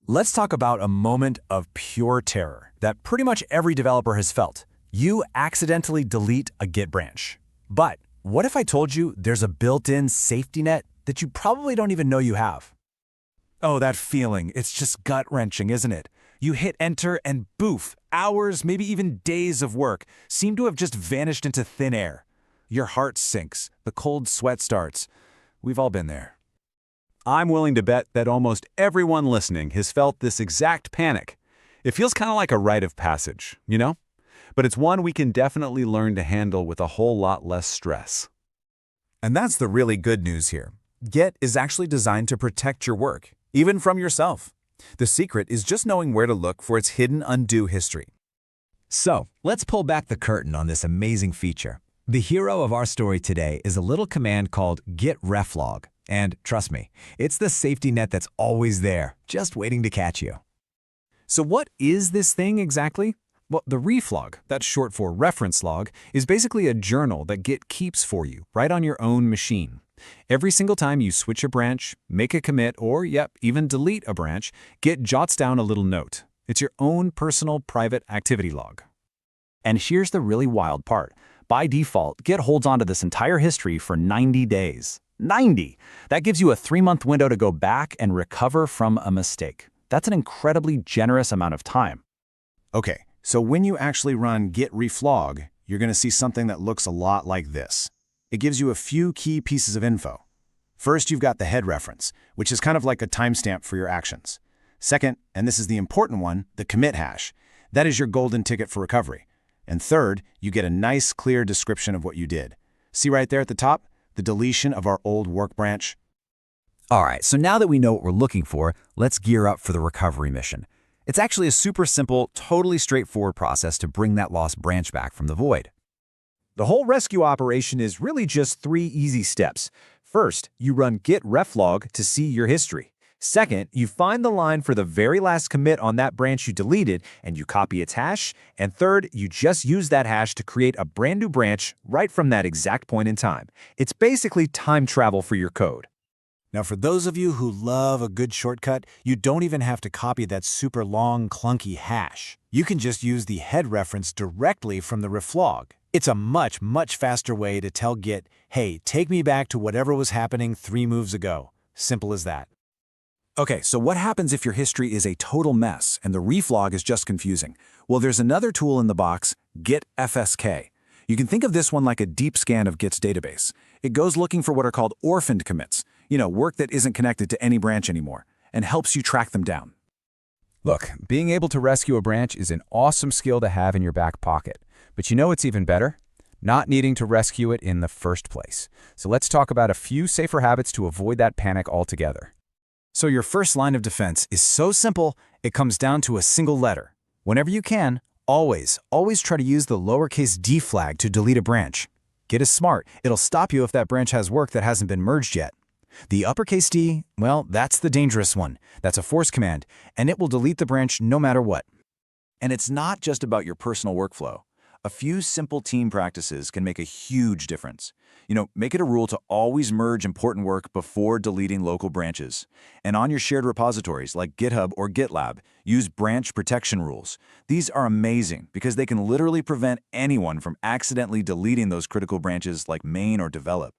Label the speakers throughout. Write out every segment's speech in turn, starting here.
Speaker 1: Let's talk about a moment of pure terror that pretty much every developer has felt. You accidentally delete a Git branch. But what if I told you there's a built-in safety net that you probably don't even know you have? Oh, that feeling, it's just gut-wrenching, isn't it? You hit enter and boof, hours, maybe even days of work seem to have just vanished into thin air. Your heart sinks, the cold sweat starts. We've all been there. I'm willing to bet that almost everyone listening has felt this exact panic. It feels kind of like a rite of passage, you know? But it's one we can definitely learn to handle with a whole lot less stress. And that's the really good news here. Git is actually designed to protect your work, even from yourself. The secret is just knowing where to look for its hidden undo history.
Speaker 2: So, let's pull back the curtain on this amazing feature. The hero of our story today is a little command called Git Reflog. And trust me, it's the safety net that's always there, just waiting to catch you.
Speaker 1: So what is this thing exactly? Well, the reflog, that's short for reference log, is basically a journal that Git keeps for you right on your own machine. Every single time you switch a branch, make a commit, or, even delete a branch, Git jots down a little note. It's your own personal private activity log. And here's the really wild part. By default, Git holds onto this entire history for 90 days. 90! That gives you a 3-month window to go back and recover from a mistake. That's an incredibly generous amount of time.
Speaker 3: Okay, so when you actually run Git Reflog, you're going to see something that looks a lot like this. It gives you a few key pieces of info. First, you've got the head reference, which is kind of like a timestamp for your actions. Second, and this is the important one, the commit hash. That is your golden ticket for recovery. And third, you get a nice, clear description of what you did. See right there at the top? The deletion of our old work branch.
Speaker 2: All right, so now that we know what we're looking for, let's gear up for the recovery mission. It's actually a super simple, totally straightforward process to bring that lost branch back from the void.
Speaker 1: The whole rescue operation is really just 3 easy steps. First, you run Git Reflog to see your history. Second, you find the line for the very last commit on that branch you deleted, and you copy its hash. And third, you just use that hash to create a brand new branch right from that exact point in time. It's basically time travel for your code.
Speaker 3: Now, for those of you who love a good shortcut, you don't even have to copy that super long, clunky hash. You can just use the head reference directly from the reflog. It's a much, much faster way to tell Git, hey, take me back to whatever was happening 3 moves ago. Simple as that.
Speaker 1: Okay, so what happens if your history is a total mess and the reflog is just confusing? Well, there's another tool in the box, Git FSK. You can think of this one like a deep scan of Git's database. It goes looking for what are called orphaned commits, work that isn't connected to any branch anymore, and helps you track them down.
Speaker 4: Look, being able to rescue a branch is an awesome skill to have in your back pocket. But you know what's even better? Not needing to rescue it in the first place. So let's talk about a few safer habits to avoid that panic altogether.
Speaker 1: So your first line of defense is so simple, it comes down to a single letter. Whenever you can, always try to use the lowercase d flag to delete a branch. Git is smart. It'll stop you if that branch has work that hasn't been merged yet. The uppercase D, well, that's the dangerous one. That's a force command, and it will delete the branch no matter what. And it's not just about your personal workflow. A few simple team practices can make a huge difference. Make it a rule to always merge important work before deleting local branches. And on your shared repositories like GitHub or GitLab, use branch protection rules. These are amazing because they can literally prevent anyone from accidentally deleting those critical branches like main or develop.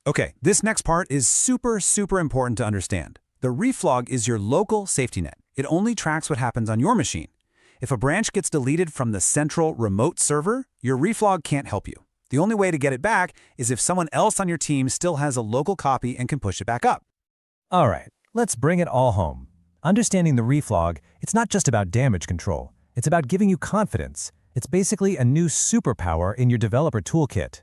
Speaker 3: Okay, this next part is super important to understand. The reflog is your local safety net. It only tracks what happens on your machine. If a branch gets deleted from the central remote server, your reflog can't help you. The only way to get it back is if someone else on your team still has a local copy and can push it back up.
Speaker 5: All right, let's bring it all home. Understanding the reflog, it's not just about damage control. It's about giving you confidence. It's basically a new superpower in your developer toolkit.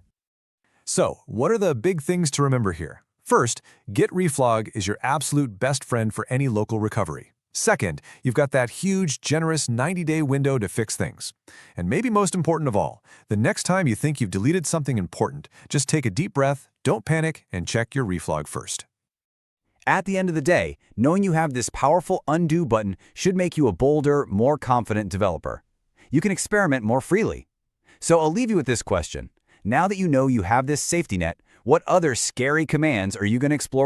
Speaker 6: So, what are the big things to remember here? First, Git Reflog is your absolute best friend for any local recovery. Second, you've got that huge, generous 90-day window to fix things. And maybe most important of all, the next time you think you've deleted something important, just take a deep breath, don't panic, and check your reflog first.
Speaker 2: At the end of the day, knowing you have this powerful undo button should make you a bolder, more confident developer. You can experiment more freely. So I'll leave you with this question. Now that you know you have this safety net, what other scary commands are you going to explore